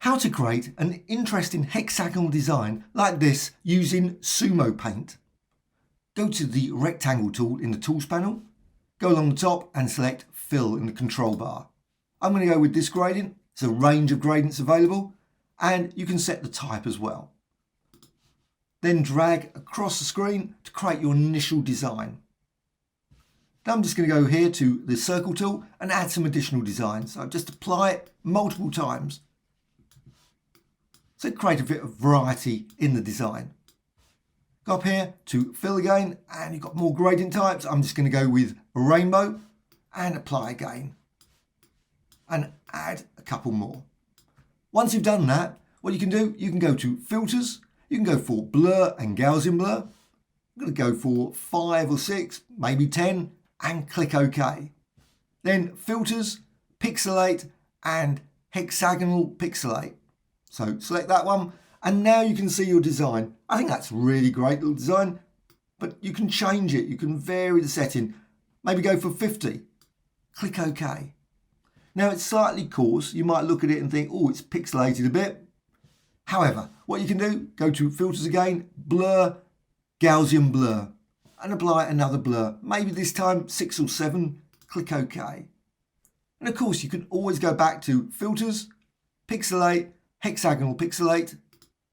how to create an interesting hexagonal design like this using Sumo Paint. Go to the rectangle tool in the tools panel, go along the top and select fill in the control bar. I'm going to go with this gradient. There's a range of gradients available and you can set the type as well. Then drag across the screen to create your initial design. Now I'm just going to go here to the circle tool and add some additional designs. So just apply it multiple times. So create a bit of variety in the design. Go up here to fill again and you've got more gradient types. I'm just going to go with a rainbow and apply again and add a couple more. Once you've done that, what you can do, you can go to filters. You can go for blur and Gaussian blur. I'm going to go for 5 or 6, maybe 10 and click OK. Then filters, pixelate and hexagonal pixelate. So select that one and now you can see your design. I think that's really great little design, but you can change it. You can vary the setting. Maybe go for 50. Click OK. Now it's slightly coarse. You might look at it and think, oh, it's pixelated a bit. However, what you can do, go to filters again, blur, Gaussian blur, and apply another blur. Maybe this time 6 or 7, click OK. And of course, you can always go back to filters, pixelate, hexagonal pixelate,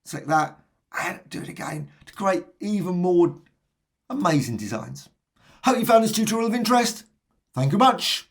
select that, and do it again to create even more amazing designs. Hope you found this tutorial of interest. Thank you much.